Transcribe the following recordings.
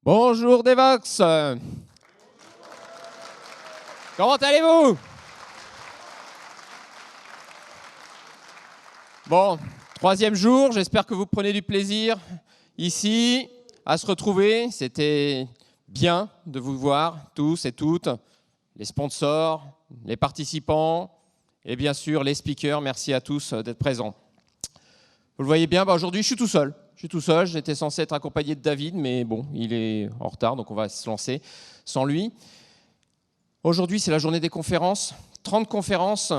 Bonjour Devox. Comment allez-vous? Bon, troisième jour, j'espère que vous prenez du plaisir ici à se retrouver. C'était bien de vous voir tous et toutes, les sponsors, les participants et bien sûr les speakers. Merci à tous d'être présents. Vous le voyez bien, aujourd'hui je suis tout seul. J'étais censé être accompagné de David, mais bon, il est en retard, donc on va se lancer sans lui. Aujourd'hui, c'est la journée des conférences. 30 conférences,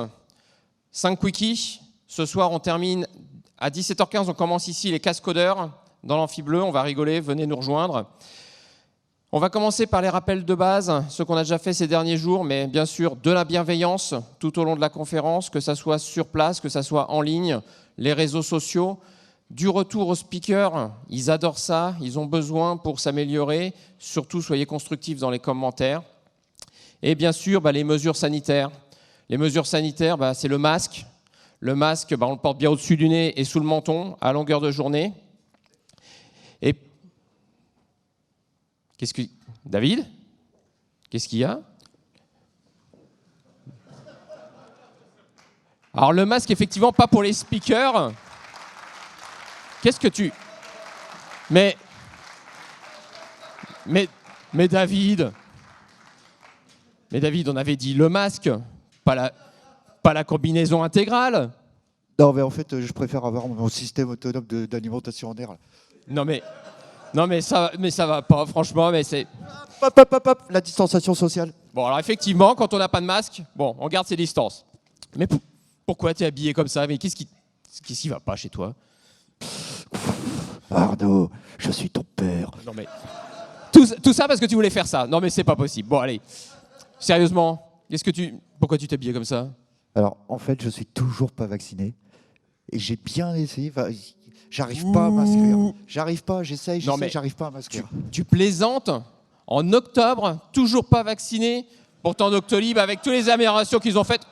5 quickies. Ce soir, on termine à 17h15. On commence ici les cascodeurs dans l'amphi bleu. On va rigoler, venez nous rejoindre. On va commencer par les rappels de base, ce qu'on a déjà fait ces derniers jours, mais bien sûr de la bienveillance tout au long de la conférence, que ça soit sur place, que ça soit en ligne, les réseaux sociaux. Du retour aux speakers, ils adorent ça, ils ont besoin pour s'améliorer. Surtout, soyez constructifs dans les commentaires. Et bien sûr, les mesures sanitaires. Les mesures sanitaires, c'est le masque. Le masque, on le porte bien au-dessus du nez et sous le menton, à longueur de journée. Et David, qu'est-ce qu'il y a? Alors le masque, effectivement, pas pour les speakers. Qu'est-ce que tu... Mais David, on avait dit le masque, pas la combinaison intégrale. Non, mais en fait, je préfère avoir mon système autonome d'alimentation en air. Non mais ça va pas, franchement, mais c'est... Hop, la distanciation sociale. Bon, alors effectivement, quand on n'a pas de masque, on garde ses distances. Mais pourquoi t'es habillé comme ça? Mais qu'est-ce qui va pas chez toi? Arnaud, je suis ton père. Non mais... Tout ça parce que tu voulais faire ça. Non mais c'est pas possible. Bon, allez. Sérieusement, pourquoi tu t'es habillé comme ça? Alors, en fait, je suis toujours pas vacciné. Et j'ai bien essayé. J'arrive pas à m'inscrire. J'arrive pas à m'inscrire. Tu plaisantes? En octobre, toujours pas vacciné? Pourtant, Doctolib, avec toutes les améliorations qu'ils ont faites...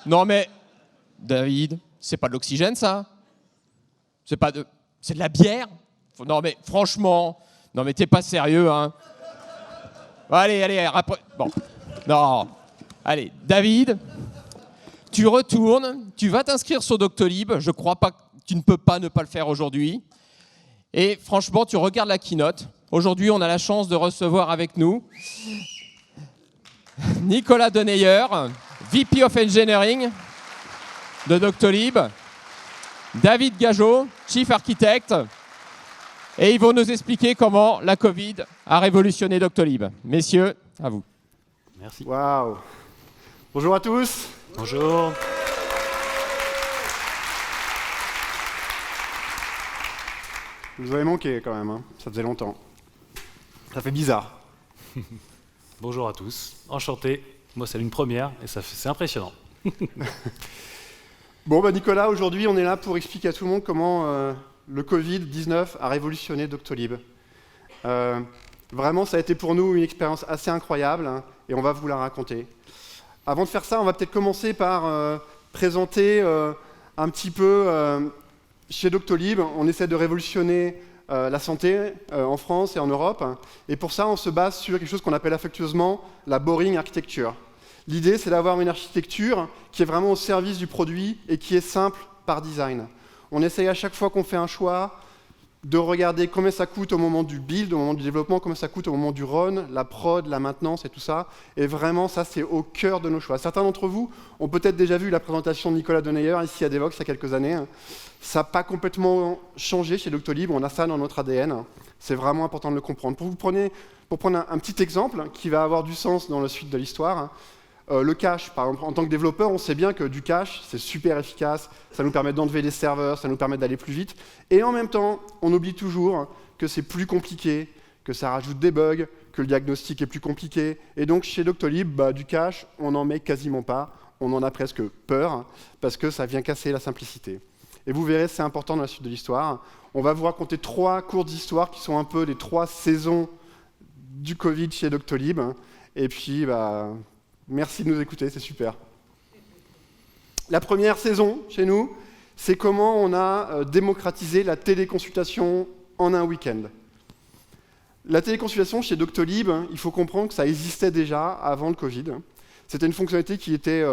Non mais, David, c'est pas de l'oxygène, ça? C'est de la bière? Non mais, franchement... Non mais t'es pas sérieux, hein? Allez, après... Bon. Non. Allez, David, tu retournes, tu vas t'inscrire sur Doctolib. Je crois pas que tu ne peux pas ne pas le faire aujourd'hui. Et franchement, tu regardes la keynote. Aujourd'hui, on a la chance de recevoir avec nous Nicolas Deneyer, VP of Engineering de Doctolib, David Gageot, Chief Architect, et ils vont nous expliquer comment la Covid a révolutionné Doctolib. Messieurs, à vous. Merci. Waouh. Bonjour à tous. Bonjour. Vous avez manqué quand même, hein. Ça faisait longtemps. Ça fait bizarre. Bonjour à tous. Enchanté. Moi, c'est une première et c'est impressionnant. Bon, Nicolas, aujourd'hui, on est là pour expliquer à tout le monde comment le Covid-19 a révolutionné Doctolib. Vraiment, ça a été pour nous une expérience assez incroyable, hein, et on va vous la raconter. Avant de faire ça, on va peut-être commencer par présenter un petit peu chez Doctolib. On essaie de révolutionner la santé en France et en Europe. Et pour ça, on se base sur quelque chose qu'on appelle affectueusement la boring architecture. L'idée, c'est d'avoir une architecture qui est vraiment au service du produit et qui est simple par design. On essaye à chaque fois qu'on fait un choix de regarder combien ça coûte au moment du build, au moment du développement, combien ça coûte au moment du run, la prod, la maintenance et tout ça. Et vraiment, ça, c'est au cœur de nos choix. Certains d'entre vous ont peut-être déjà vu la présentation de Nicolas Deneyer ici à Devox il y a quelques années. Ça n'a pas complètement changé chez Doctolib, on a ça dans notre ADN. C'est vraiment important de le comprendre. Pour prendre un petit exemple qui va avoir du sens dans la suite de l'histoire, le cache, par exemple, en tant que développeur, on sait bien que du cache, c'est super efficace, ça nous permet d'enlever des serveurs, ça nous permet d'aller plus vite. Et en même temps, on oublie toujours que c'est plus compliqué, que ça rajoute des bugs, que le diagnostic est plus compliqué. Et donc, chez Doctolib, du cache, on n'en met quasiment pas. On en a presque peur, parce que ça vient casser la simplicité. Et vous verrez, c'est important dans la suite de l'histoire. On va vous raconter 3 courtes histoires qui sont un peu les 3 saisons du Covid chez Doctolib. Et puis, merci de nous écouter, c'est super. La première saison chez nous, c'est comment on a démocratisé la téléconsultation en un week-end. La téléconsultation chez Doctolib, il faut comprendre que ça existait déjà avant le Covid. C'était une fonctionnalité qui était...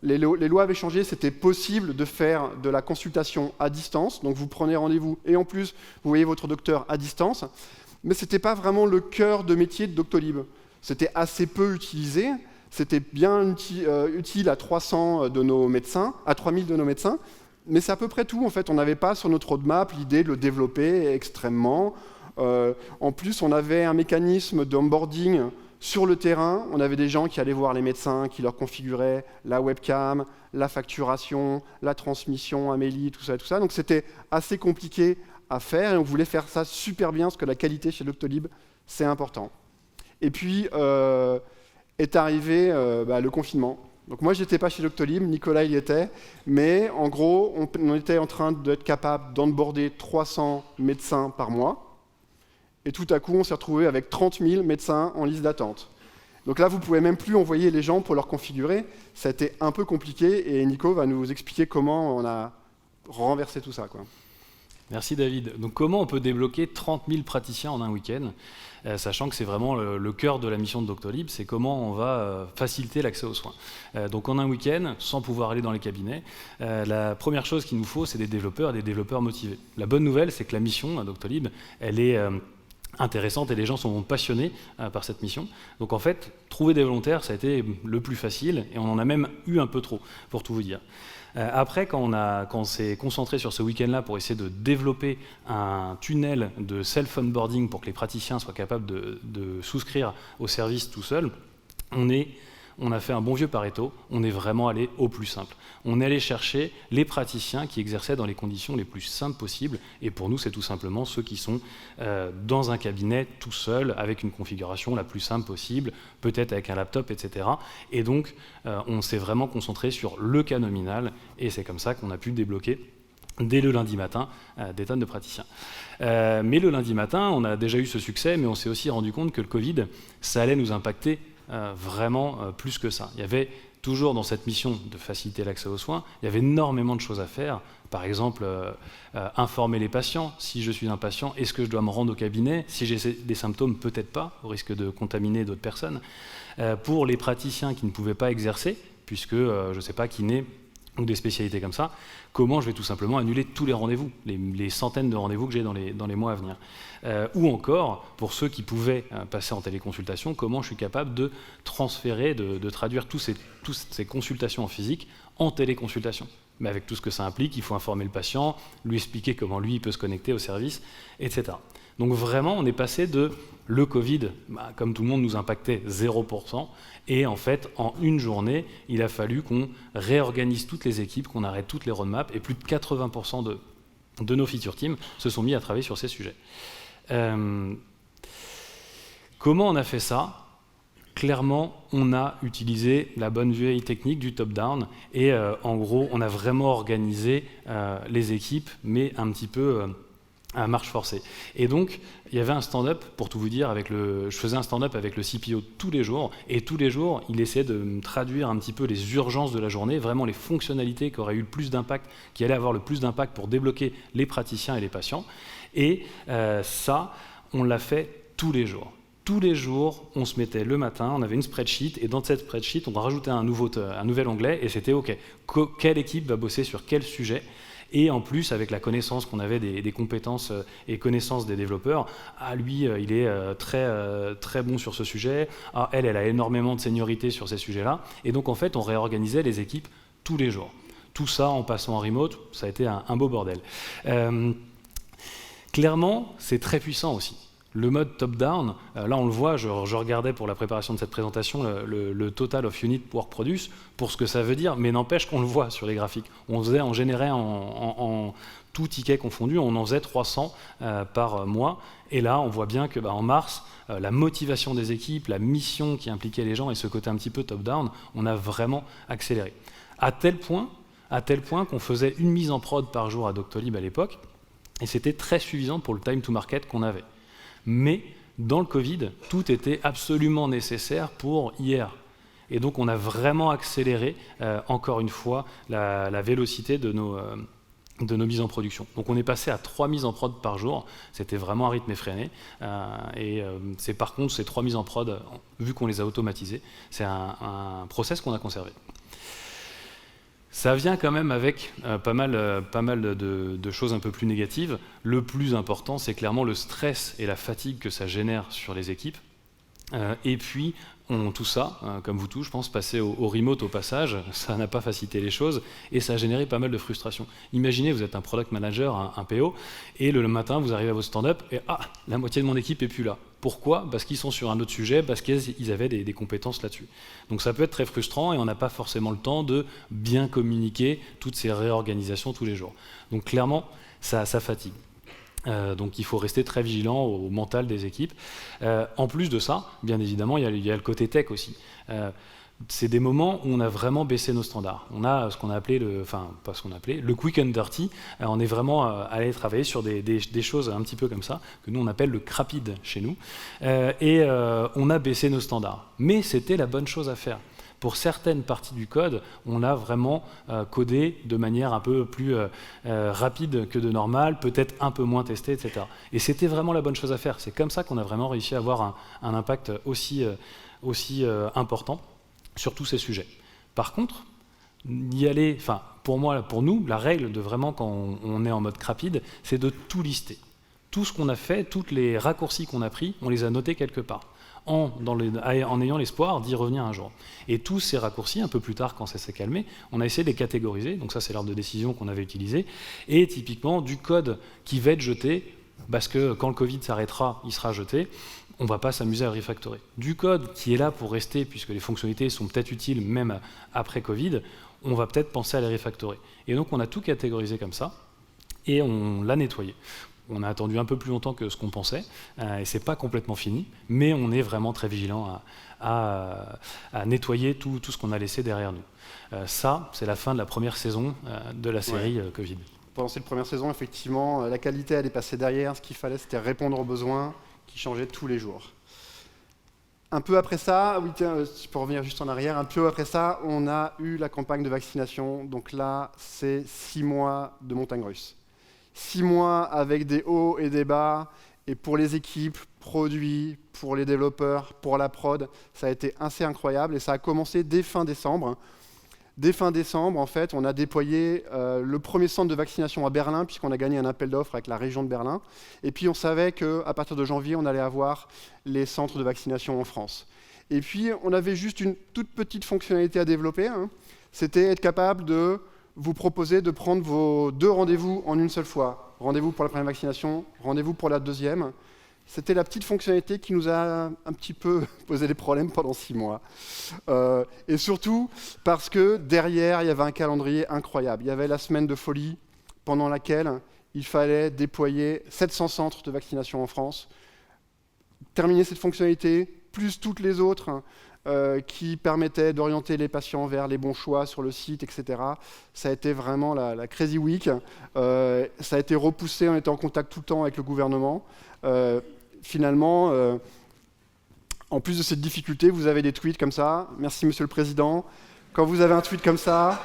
les lois avaient changé, c'était possible de faire de la consultation à distance. Donc vous prenez rendez-vous et en plus, vous voyez votre docteur à distance. Mais ce n'était pas vraiment le cœur de métier de Doctolib. C'était assez peu utilisé. C'était bien utile à 300 de nos médecins, à 3000 de nos médecins. Mais c'est à peu près tout, en fait. On n'avait pas sur notre roadmap l'idée de le développer extrêmement. En plus, on avait un mécanisme d'onboarding sur le terrain. On avait des gens qui allaient voir les médecins, qui leur configuraient la webcam, la facturation, la transmission, Amélie, tout ça. Donc c'était assez compliqué à faire et on voulait faire ça super bien parce que la qualité chez Doctolib, c'est important. Et puis est arrivé le confinement. Donc moi, je n'étais pas chez Doctolib, Nicolas y était, mais en gros, on était en train d'être capable d'onboarder 300 médecins par mois. Et tout à coup, on s'est retrouvé avec 30 000 médecins en liste d'attente. Donc là, vous ne pouvez même plus envoyer les gens pour leur configurer. Ça a été un peu compliqué et Nico va nous expliquer comment on a renversé tout ça, quoi. Merci David. Donc comment on peut débloquer 30 000 praticiens en un week-end, sachant que c'est vraiment le cœur de la mission de Doctolib, c'est comment on va faciliter l'accès aux soins. Donc en un week-end, sans pouvoir aller dans les cabinets, la première chose qu'il nous faut, c'est des développeurs motivés. La bonne nouvelle, c'est que la mission à Doctolib, elle est intéressante et les gens sont passionnés par cette mission. Donc en fait, trouver des volontaires, ça a été le plus facile et on en a même eu un peu trop, pour tout vous dire. Après, quand on s'est concentré sur ce week-end-là pour essayer de développer un tunnel de self-onboarding pour que les praticiens soient capables de souscrire au service tout seuls, on a fait un bon vieux Pareto, on est vraiment allé au plus simple. On est allé chercher les praticiens qui exerçaient dans les conditions les plus simples possibles, et pour nous, c'est tout simplement ceux qui sont dans un cabinet tout seuls, avec une configuration la plus simple possible, peut-être avec un laptop, etc. Et donc, on s'est vraiment concentré sur le cas nominal, et c'est comme ça qu'on a pu débloquer dès le lundi matin des tonnes de praticiens. Mais le lundi matin, on a déjà eu ce succès, mais on s'est aussi rendu compte que le Covid, ça allait nous impacter vraiment plus que ça. Il y avait toujours dans cette mission de faciliter l'accès aux soins, il y avait énormément de choses à faire. Par exemple, informer les patients. Si je suis un patient, est-ce que je dois me rendre au cabinet? Si j'ai des symptômes, peut-être pas, au risque de contaminer d'autres personnes. Pour les praticiens qui ne pouvaient pas exercer, puisque, je ne sais pas, kiné ou des spécialités comme ça, comment je vais tout simplement annuler tous les rendez-vous, les centaines de rendez-vous que j'ai dans les mois à venir. Ou encore, pour ceux qui pouvaient passer en téléconsultation, comment je suis capable de transférer, de traduire toutes ces consultations en physique en téléconsultation. Mais avec tout ce que ça implique, il faut informer le patient, lui expliquer comment lui il peut se connecter au service, etc. Donc vraiment, on est passé de le Covid, comme tout le monde nous impactait 0%, et en fait, en une journée, il a fallu qu'on réorganise toutes les équipes, qu'on arrête toutes les roadmaps, et plus de 80% de nos feature teams se sont mis à travailler sur ces sujets. Comment on a fait ça? Clairement, on a utilisé la bonne vieille technique du top-down, et en gros, on a vraiment organisé les équipes, mais un petit peu à marche forcée. Et donc, il y avait un stand-up, pour tout vous dire, je faisais un stand-up avec le CPO tous les jours, et tous les jours, il essayait de me traduire un petit peu les urgences de la journée, vraiment les fonctionnalités qui auraient eu le plus d'impact, qui allaient avoir le plus d'impact pour débloquer les praticiens et les patients. Et ça, on l'a fait tous les jours. Tous les jours, on se mettait le matin, on avait une spreadsheet, et dans cette spreadsheet, on rajoutait un nouvel onglet, et c'était OK, quelle équipe va bosser sur quel sujet? Et en plus, avec la connaissance qu'on avait des compétences et connaissances des développeurs, lui, il est très bon sur ce sujet, elle a énormément de seniorité sur ces sujets-là. Et donc, en fait, on réorganisait les équipes tous les jours. Tout ça en passant en remote, ça a été un beau bordel. Clairement, c'est très puissant aussi. Le mode top-down, là on le voit, je regardais pour la préparation de cette présentation le total of unit work produce pour ce que ça veut dire, mais n'empêche qu'on le voit sur les graphiques. On générait en tout ticket confondu, on en faisait 300 par mois, et là on voit bien que en mars, la motivation des équipes, la mission qui impliquait les gens et ce côté un petit peu top-down, on a vraiment accéléré. À tel point qu'on faisait une mise en prod par jour à Doctolib à l'époque, et c'était très suffisant pour le time to market qu'on avait. Mais dans le Covid, tout était absolument nécessaire pour hier. Et donc on a vraiment accéléré, encore une fois, la vélocité de de nos mises en production. Donc on est passé à 3 mises en prod par jour, c'était vraiment un rythme effréné, c'est par contre ces 3 mises en prod, vu qu'on les a automatisées, c'est un process qu'on a conservé. Ça vient quand même avec pas mal de choses un peu plus négatives. Le plus important, c'est clairement le stress et la fatigue que ça génère sur les équipes. Et puis, tout ça, comme vous tous, je pense, passer au remote au passage, ça n'a pas facilité les choses et ça a généré pas mal de frustration. Imaginez, vous êtes un product manager, un PO, et le matin, vous arrivez à votre stand-up et la moitié de mon équipe n'est plus là. Pourquoi ? Parce qu'ils sont sur un autre sujet, parce qu'ils avaient des compétences là-dessus. Donc ça peut être très frustrant et on n'a pas forcément le temps de bien communiquer toutes ces réorganisations tous les jours. Donc clairement, ça fatigue. Donc il faut rester très vigilant au mental des équipes. En plus de ça, bien évidemment, il y a le côté tech aussi. C'est des moments où on a vraiment baissé nos standards. On a ce qu'on a appelé le quick and dirty. On est vraiment allé travailler sur des choses un petit peu comme ça, que nous on appelle le crapide chez nous. On a baissé nos standards. Mais c'était la bonne chose à faire. Pour certaines parties du code, on a vraiment codé de manière un peu plus rapide que de normal, peut-être un peu moins testé, etc. Et c'était vraiment la bonne chose à faire. C'est comme ça qu'on a vraiment réussi à avoir un impact aussi important sur tous ces sujets. Par contre, pour nous, la règle de vraiment quand on est en mode rapide, c'est de tout lister. Tout ce qu'on a fait, tous les raccourcis qu'on a pris, on les a notés quelque part. En ayant l'espoir d'y revenir un jour. Et tous ces raccourcis, un peu plus tard, quand ça s'est calmé, on a essayé de les catégoriser, donc ça c'est l'ordre de décision qu'on avait utilisé, et typiquement du code qui va être jeté, parce que quand le Covid s'arrêtera, il sera jeté, on ne va pas s'amuser à le refactorer. Du code qui est là pour rester, puisque les fonctionnalités sont peut-être utiles même après Covid, on va peut-être penser à les refactorer. Et donc on a tout catégorisé comme ça, et on l'a nettoyé. On a attendu un peu plus longtemps que ce qu'on pensait, et c'est pas complètement fini, mais on est vraiment très vigilant à nettoyer tout ce qu'on a laissé derrière nous. Ça, c'est la fin de la première saison de la série Covid. Pendant cette première saison, effectivement, la qualité, elle est passée derrière. Ce qu'il fallait, c'était répondre aux besoins qui changeaient tous les jours. Un peu après ça, je peux revenir juste en arrière, un peu après ça, on a eu la campagne de vaccination. Donc là, c'est 6 mois de montagne russe. 6 mois avec des hauts et des bas, et pour les équipes, produits, pour les développeurs, pour la prod, ça a été assez incroyable, et ça a commencé dès fin décembre. Dès fin décembre, en fait, on a déployé le premier centre de vaccination à Berlin, puisqu'on a gagné un appel d'offres avec la région de Berlin, et puis on savait qu'à partir de janvier, on allait avoir les centres de vaccination en France. Et puis, on avait juste une toute petite fonctionnalité à développer, c'était être capable de vous proposer de prendre vos 2 rendez-vous en une seule fois. Rendez-vous pour la première vaccination, rendez-vous pour la deuxième. C'était la petite fonctionnalité qui nous a un petit peu posé des problèmes pendant 6 mois. Et surtout parce que derrière, il y avait un calendrier incroyable. Il y avait la semaine de folie pendant laquelle il fallait déployer 700 centres de vaccination en France, terminer cette fonctionnalité, plus toutes les autres qui permettaient d'orienter les patients vers les bons choix sur le site, etc. Ça a été vraiment la crazy week. Ça a été repoussé, on était en contact tout le temps avec le gouvernement. Finalement, en plus de cette difficulté, vous avez des tweets comme ça. Merci, Monsieur le Président. Quand vous avez un tweet comme ça...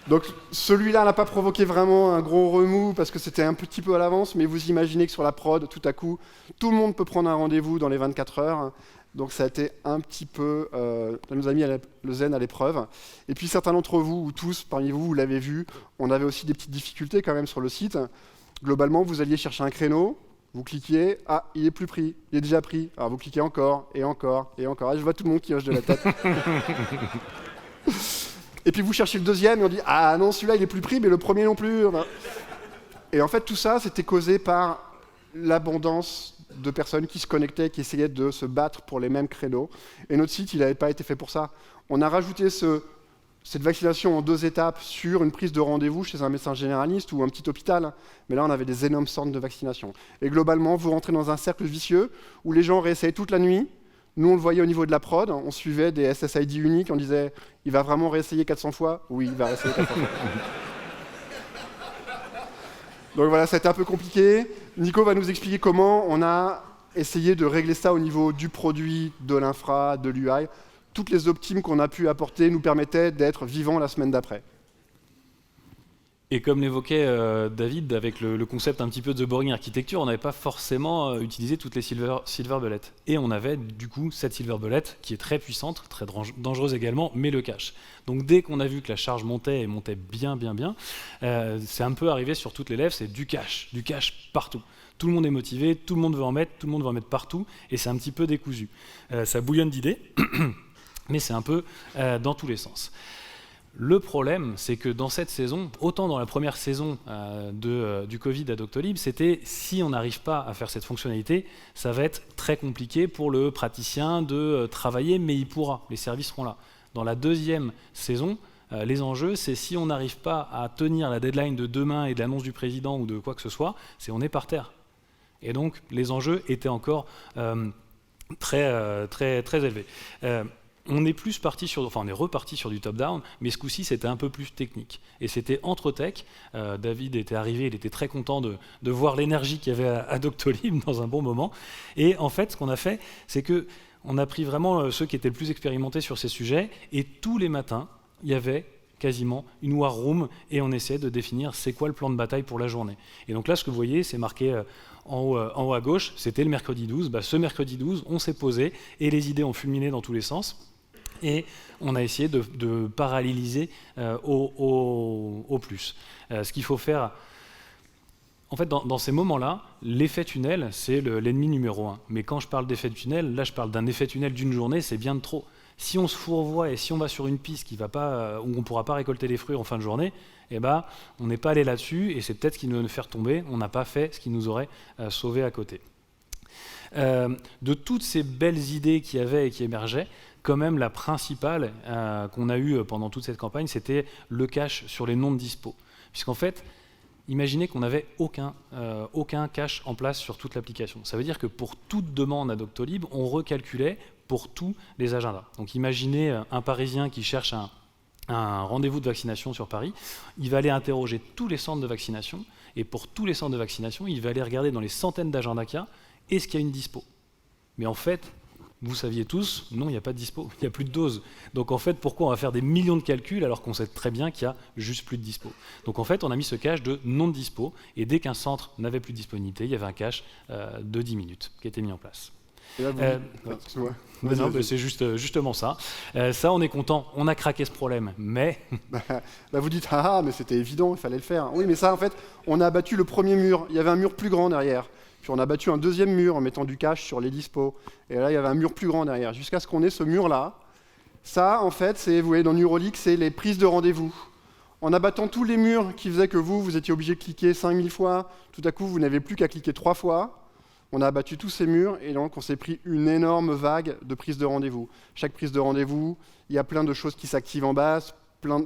Donc celui-là n'a pas provoqué vraiment un gros remous parce que c'était un petit peu à l'avance, mais vous imaginez que sur la prod, tout à coup, tout le monde peut prendre un rendez-vous dans les 24 heures. Donc ça a été un petit peu... ça nous a mis le zen à l'épreuve. Et puis certains d'entre vous, ou tous parmi vous, vous l'avez vu, on avait aussi des petites difficultés quand même sur le site. Globalement, vous alliez chercher un créneau, vous cliquiez, ah, il est plus pris, il est déjà pris. Alors vous cliquez encore, et encore, et encore. Et je vois tout le monde qui hoche de la tête. Et puis vous cherchez le deuxième, et on dit, ah non, celui-là, il est plus pris, mais le premier non plus. Et en fait, tout ça, c'était causé par l'abondance de personnes qui se connectaient, qui essayaient de se battre pour les mêmes créneaux. Et notre site, il n'avait pas été fait pour ça. On a rajouté cette vaccination en 2 étapes sur une prise de rendez-vous chez un médecin généraliste ou un petit hôpital. Mais là, on avait des énormes centres de vaccination. Et globalement, vous rentrez dans un cercle vicieux où les gens réessayaient toute la nuit. Nous, on le voyait au niveau de la prod. On suivait des SSID uniques. On disait, il va vraiment réessayer 400 fois ? Oui, il va réessayer 400 fois. Donc voilà, ça a été un peu compliqué. Nico va nous expliquer comment on a essayé de régler ça au niveau du produit, de l'infra, de l'UI. Toutes les optimes qu'on a pu apporter nous permettaient d'être vivants la semaine d'après. Et comme l'évoquait David, avec le concept un petit peu de The Boring Architecture, on n'avait pas forcément utilisé toutes les silver bullets. Et on avait du coup cette silver bullet qui est très puissante, très dangereuse également, mais le cache. Donc dès qu'on a vu que la charge montait et montait bien, c'est un peu arrivé sur toutes les lèvres, c'est du cache partout. Tout le monde est motivé, tout le monde veut en mettre, tout le monde veut en mettre partout, et c'est un petit peu décousu. Ça bouillonne d'idées, mais c'est un peu dans tous les sens. Le problème, c'est que dans cette saison, autant dans la première saison du Covid à Doctolib, c'était si on n'arrive pas à faire cette fonctionnalité, ça va être très compliqué pour le praticien de travailler, mais il pourra, les services seront là. Dans la deuxième saison, les enjeux, c'est si on n'arrive pas à tenir la deadline de demain et de l'annonce du président ou de quoi que ce soit, c'est on est par terre. Et donc, les enjeux étaient encore très élevés. On est reparti sur du top-down, mais ce coup-ci, c'était un peu plus technique. Et c'était entre tech. David était arrivé, il était très content de voir l'énergie qu'il y avait à Doctolib dans un bon moment. Et en fait, ce qu'on a fait, c'est qu'on a pris vraiment ceux qui étaient le plus expérimentés sur ces sujets, et tous les matins, il y avait quasiment une war room, et on essayait de définir c'est quoi le plan de bataille pour la journée. Et donc là, ce que vous voyez, c'est marqué en haut à gauche, c'était le mercredi 12. Ce mercredi 12, on s'est posé, et les idées ont fulminé dans tous les sens. Et on a essayé de paralléliser au plus. Ce qu'il faut faire, en fait, dans ces moments-là, l'effet tunnel, c'est l'ennemi numéro 1. Mais quand je parle d'effet tunnel, là, je parle d'un effet tunnel d'une journée, c'est bien de trop. Si on se fourvoie et si on va sur une piste où on ne pourra pas récolter les fruits en fin de journée, on n'est pas allé là-dessus, et c'est peut-être ce qui nous faire tomber. On n'a pas fait ce qui nous aurait sauvé à côté. De toutes ces belles idées qu'il y avait et qui émergeaient, quand même la principale qu'on a eue pendant toute cette campagne, c'était le cache sur les noms de dispo. Puisqu'en fait, imaginez qu'on n'avait aucun cache en place sur toute l'application. Ça veut dire que pour toute demande à Doctolib, on recalculait pour tous les agendas. Donc imaginez un Parisien qui cherche un rendez-vous de vaccination sur Paris, il va aller interroger tous les centres de vaccination, et pour tous les centres de vaccination, il va aller regarder dans les centaines d'agendas qu'il y a, est-ce qu'il y a une dispo. Mais en fait, vous saviez tous, non, il n'y a pas de dispo, il n'y a plus de doses. Donc en fait, pourquoi on va faire des millions de calculs alors qu'on sait très bien qu'il n'y a juste plus de dispo? Donc en fait, on a mis ce cache de non dispo, et dès qu'un centre n'avait plus de disponibilité, il y avait un cache de 10 minutes qui était mis en place. Et là, c'est justement ça. Ça, on est content, on a craqué ce problème, mais... Là, vous dites, mais c'était évident, il fallait le faire. Oui, mais ça, en fait, on a abattu le premier mur, il y avait un mur plus grand derrière. Puis on a battu un deuxième mur en mettant du cache sur les dispos. Et là, il y avait un mur plus grand derrière, jusqu'à ce qu'on ait ce mur-là. Ça, en fait, vous voyez, dans Neuralink, c'est les prises de rendez-vous. En abattant tous les murs qui faisaient que vous étiez obligé de cliquer 5000 fois, tout à coup, vous n'avez plus qu'à cliquer 3 fois. On a abattu tous ces murs, et donc on s'est pris une énorme vague de prises de rendez-vous. Chaque prise de rendez-vous, il y a plein de choses qui s'activent en bas,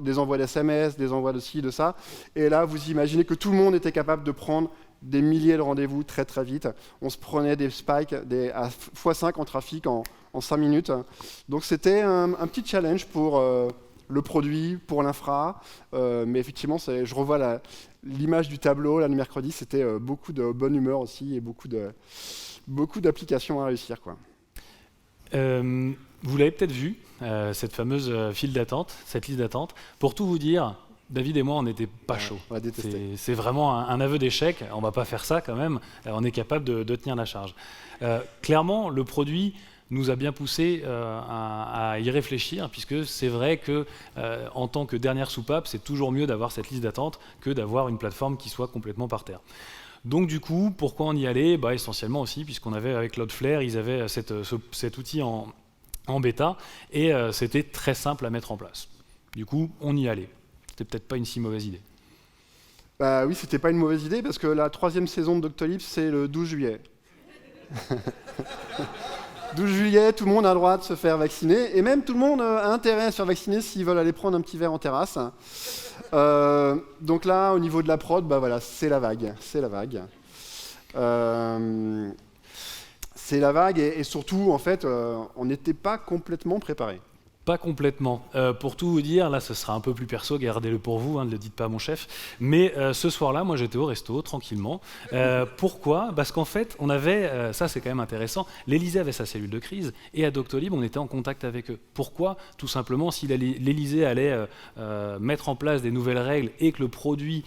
des envois d'SMS, des envois de ci, de ça. Et là, vous imaginez que tout le monde était capable de prendre des milliers de rendez-vous très très vite. On se prenait des spikes à x5 en trafic en 5 minutes. Donc c'était un petit challenge pour le produit, pour l'infra. Mais effectivement, je revois l'image du tableau, là, le mercredi, c'était beaucoup de bonne humeur aussi et beaucoup d'applications à réussir, quoi. Vous l'avez peut-être vu, cette fameuse file d'attente, cette liste d'attente. Pour tout vous dire, David et moi, on n'était pas chauds. On a détesté. C'est vraiment un aveu d'échec. On ne va pas faire ça quand même. On est capable de tenir la charge. Clairement, le produit nous a bien poussé à y réfléchir, puisque c'est vrai que en tant que dernière soupape, c'est toujours mieux d'avoir cette liste d'attente que d'avoir une plateforme qui soit complètement par terre. Donc du coup, pourquoi on y allait? Essentiellement aussi, puisqu'on avait avec Cloudflare, ils avaient cet outil en bêta, et c'était très simple à mettre en place. Du coup, on y allait. C'était peut-être pas une si mauvaise idée. Oui, c'était pas une mauvaise idée, parce que la 3e saison de Doctolib, c'est le 12 juillet. 12 juillet, tout le monde a le droit de se faire vacciner, et même tout le monde a intérêt à se faire vacciner s'ils veulent aller prendre un petit verre en terrasse. Donc là, au niveau de la prod, voilà, c'est la vague. C'est la vague. C'est la vague, et surtout, en fait, on n'était pas complètement préparé. Pas complètement. Pour tout vous dire, là ce sera un peu plus perso, gardez-le pour vous, ne le dites pas à mon chef. Mais ce soir-là, moi j'étais au resto, tranquillement. Pourquoi ? Parce qu'en fait, on avait, ça c'est quand même intéressant, l'Élysée avait sa cellule de crise et à Doctolib, on était en contact avec eux. Pourquoi ? Tout simplement, si l'Élysée allait mettre en place des nouvelles règles et que le produit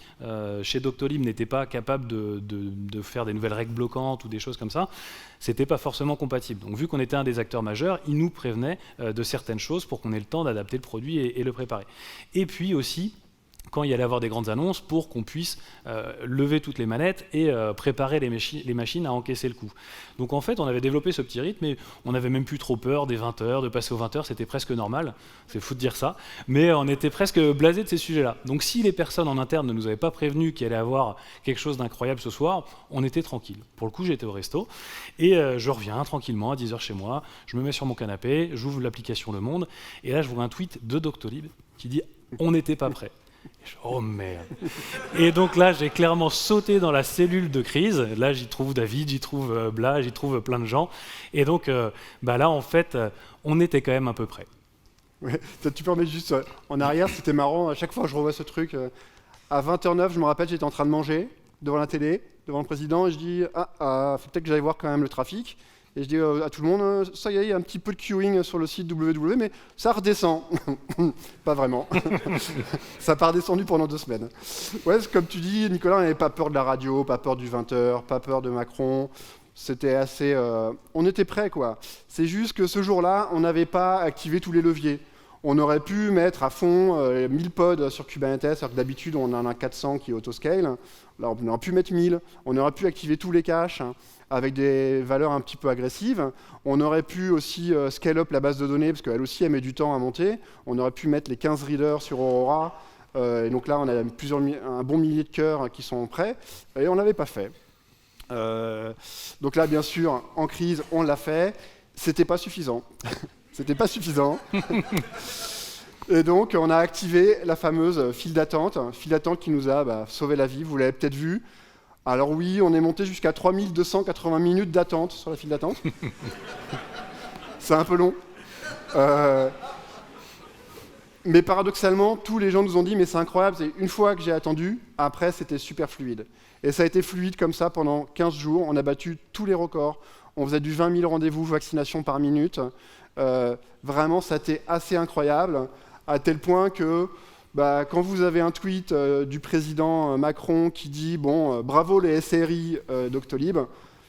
chez Doctolib n'était pas capable de faire des nouvelles règles bloquantes ou des choses comme ça, c'était pas forcément compatible. Donc vu qu'on était un des acteurs majeurs, ils nous prévenaient de certaines choses pour qu'on ait le temps d'adapter le produit et le préparer. Et puis aussi, quand il y allait avoir des grandes annonces, pour qu'on puisse lever toutes les manettes et préparer les machines à encaisser le coup. Donc en fait, on avait développé ce petit rythme et on n'avait même plus trop peur des 20 heures, de passer aux 20 heures, c'était presque normal, c'est fou de dire ça, mais on était presque blasés de ces sujets-là. Donc si les personnes en interne ne nous avaient pas prévenus qu'il allait avoir quelque chose d'incroyable ce soir, on était tranquille. Pour le coup, j'étais au resto et je reviens tranquillement à 10h chez moi, je me mets sur mon canapé, j'ouvre l'application Le Monde et là je vois un tweet de Doctolib qui dit « On n'était pas prêt ». Oh merde. Et donc là, j'ai clairement sauté dans la cellule de crise. Là, j'y trouve David, j'y trouve Blas, j'y trouve plein de gens. Et donc là, en fait, on était quand même un peu près. Ouais, tu peux remettre juste en arrière, c'était marrant. À chaque fois, je revois ce truc. À 20h09, je me rappelle, j'étais en train de manger devant la télé, devant le président, et je dis faut peut-être que j'aille voir quand même le trafic. Et je dis à tout le monde, ça y est, il y a un petit peu de queuing sur le site www, mais ça redescend. Pas vraiment. Ça n'a pas redescendu pendant 2 semaines. Ouais, comme tu dis, Nicolas, on n'avait pas peur de la radio, pas peur du 20h, pas peur de Macron. C'était assez... on était prêts, quoi. C'est juste que ce jour-là, on n'avait pas activé tous les leviers. On aurait pu mettre à fond 1000 pods sur Kubernetes, alors que d'habitude, on en a 400 qui est autoscale. Là, on aurait pu mettre 1000. On aurait pu activer tous les caches avec des valeurs un petit peu agressives. On aurait pu aussi scale up la base de données, parce qu'elle aussi, elle met du temps à monter. On aurait pu mettre les 15 readers sur Aurora. Et donc là, on a un bon millier de cœurs qui sont prêts. Et on ne l'avait pas fait. Donc là, bien sûr, en crise, on l'a fait. C'était pas suffisant. C'était pas suffisant. Et donc, on a activé la fameuse file d'attente qui nous a sauvé la vie, vous l'avez peut-être vu. Alors oui, on est monté jusqu'à 3280 minutes d'attente sur la file d'attente. C'est un peu long. Mais paradoxalement, tous les gens nous ont dit « mais c'est incroyable, c'est une fois que j'ai attendu, après c'était super fluide ». Et ça a été fluide comme ça pendant 15 jours, on a battu tous les records. On faisait du 20 000 rendez-vous vaccination par minute. Vraiment, ça a été assez incroyable, à tel point que quand vous avez un tweet du président Macron qui dit « bon, bravo les SRI Doctolib »,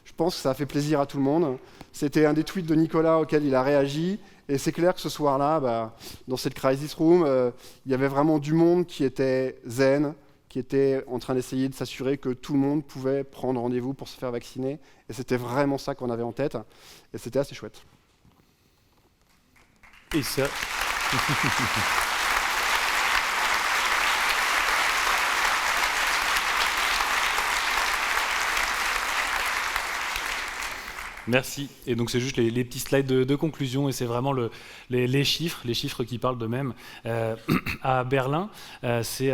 je pense que ça a fait plaisir à tout le monde. C'était un des tweets de Nicolas auquel il a réagi, et c'est clair que ce soir-là, dans cette crisis room, il y avait vraiment du monde qui était zen, qui était en train d'essayer de s'assurer que tout le monde pouvait prendre rendez-vous pour se faire vacciner, et c'était vraiment ça qu'on avait en tête, et c'était assez chouette. Et ça... Merci. Et donc c'est juste les petits slides de conclusion et c'est vraiment les chiffres qui parlent d'eux-mêmes. À Berlin, c'est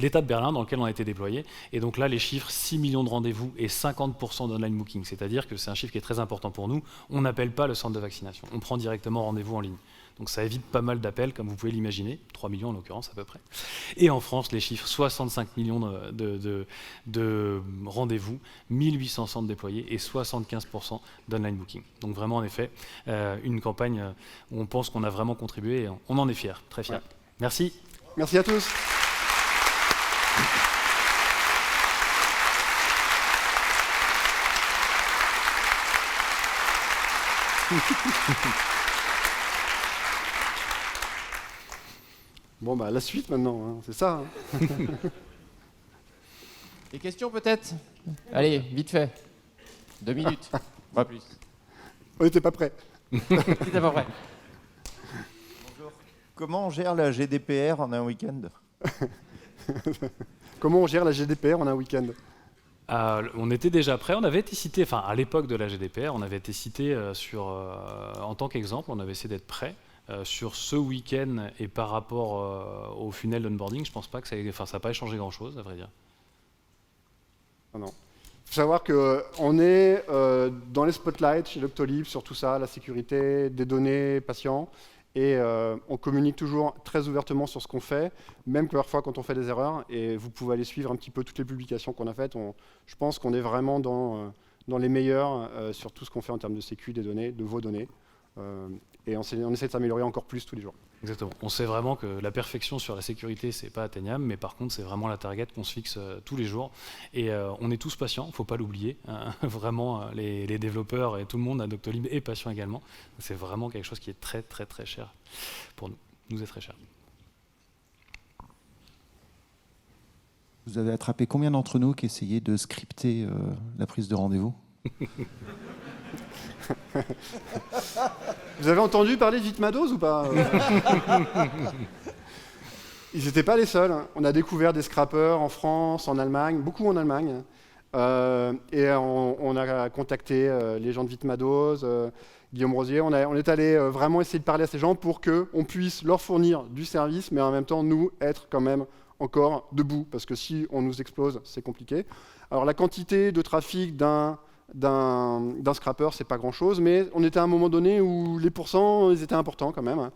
l'État de Berlin dans lequel on a été déployé. Et donc là, les chiffres, 6 millions de rendez-vous et 50% d'online booking. C'est-à-dire que c'est un chiffre qui est très important pour nous. On n'appelle pas le centre de vaccination. On prend directement rendez-vous en ligne. Donc ça évite pas mal d'appels, comme vous pouvez l'imaginer. 3 millions en l'occurrence, à peu près. Et en France, les chiffres, 65 millions de rendez-vous, 1800 centres déployés et 75% d'online booking. Donc vraiment, en effet, une campagne où on pense qu'on a vraiment contribué et on en est fiers, très fiers. Ouais. Merci. Merci à tous. Bon, la suite maintenant, hein, c'est ça. Hein. Des questions peut-être ? Allez, vite fait. 2 minutes, pas plus. On n'était pas prêts. T'étais pas prêt. Bonjour. Comment on gère la GDPR en un week-end ? Comment on gère la GDPR en un week-end ? On était déjà prêts, on avait été cité, enfin à l'époque de la GDPR, on avait été cité en tant qu'exemple, on avait essayé d'être prêt. Sur ce week-end et par rapport au funnel d'onboarding, je pense pas que ça n'a pas changé grand-chose, à vrai dire. Non. Il faut savoir qu'on est dans les spotlights chez Doctolib sur tout ça, la sécurité des données patients, Et on communique toujours très ouvertement sur ce qu'on fait, même parfois quand on fait des erreurs. Et vous pouvez aller suivre un petit peu toutes les publications qu'on a faites. Je pense qu'on est vraiment dans les meilleurs sur tout ce qu'on fait en termes de sécu des données, de vos données. Et on essaie de s'améliorer encore plus tous les jours. Exactement. On sait vraiment que la perfection sur la sécurité, c'est pas atteignable, mais par contre, c'est vraiment la target qu'on se fixe tous les jours. Et on est tous patients, il ne faut pas l'oublier. Vraiment, les développeurs et tout le monde à Doctolib est patient également. C'est vraiment quelque chose qui est très, très, très cher pour nous. Nous est très cher. Vous avez attrapé combien d'entre nous qui essayaient de scripter la prise de rendez-vous? Vous avez entendu parler de Vitmados ou pas? Ils n'étaient pas les seuls. On a découvert des scrappers en France, en Allemagne, beaucoup en Allemagne. Et on a contacté les gens de Vitmados, Guillaume Rosier. On est allé vraiment essayer de parler à ces gens pour qu'on puisse leur fournir du service, mais en même temps, nous, être quand même encore debout. Parce que si on nous explose, c'est compliqué. Alors la quantité de trafic d'un scrapper, c'est pas grand-chose, mais on était à un moment donné où les pourcents, ils étaient importants quand même.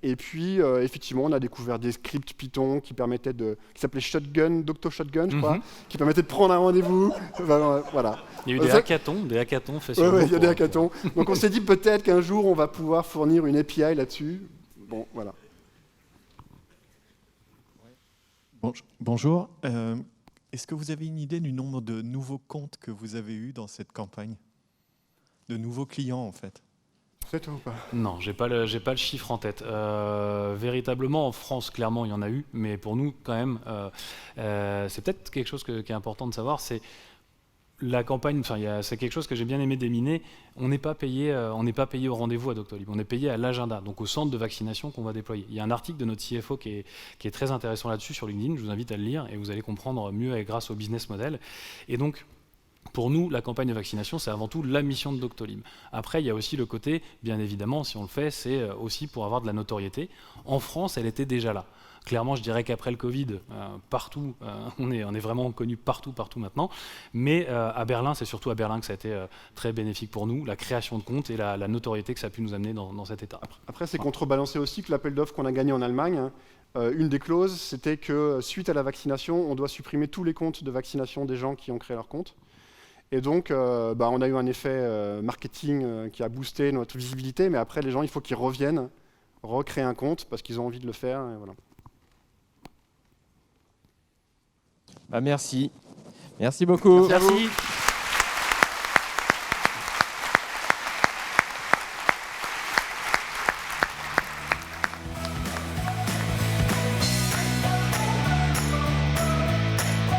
Et puis, effectivement, on a découvert des scripts Python qui s'appelaient Shotgun, Docto Shotgun, je crois, qui permettaient de prendre un rendez-vous. Voilà. Il y a eu des hackathons faits sur il y a des hackathons. Donc on s'est dit peut-être qu'un jour, on va pouvoir fournir une API là-dessus. Bon, voilà. Bonjour. Est-ce que vous avez une idée du nombre de nouveaux comptes que vous avez eus dans cette campagne? De nouveaux clients, en fait? C'est tout ou pas? Non, j'ai pas le chiffre en tête. Véritablement, en France, clairement, il y en a eu, mais pour nous, quand même, c'est peut-être quelque chose qui est important de savoir, c'est la campagne, c'est quelque chose que j'ai bien aimé déminer. On n'est pas payé au rendez-vous à Doctolib, on est payé à l'agenda, donc au centre de vaccination qu'on va déployer. Il y a un article de notre CFO qui est très intéressant là-dessus sur LinkedIn, je vous invite à le lire et vous allez comprendre mieux grâce au business model. Et donc, pour nous, la campagne de vaccination, c'est avant tout la mission de Doctolib. Après, il y a aussi le côté, bien évidemment, si on le fait, c'est aussi pour avoir de la notoriété. En France, elle était déjà là. Clairement, je dirais qu'après le Covid, partout, on est vraiment connu partout maintenant. Mais à Berlin, c'est surtout à Berlin que ça a été très bénéfique pour nous, la création de comptes et la notoriété que ça a pu nous amener dans cette étape. Après, c'est contrebalancé aussi que l'appel d'offres qu'on a gagné en Allemagne. Une des clauses, c'était que suite à la vaccination, on doit supprimer tous les comptes de vaccination des gens qui ont créé leur compte. Et donc, on a eu un effet marketing qui a boosté notre visibilité, mais après, les gens, il faut qu'ils reviennent, recréer un compte parce qu'ils ont envie de le faire. Et voilà. Merci. Merci beaucoup. Merci à vous.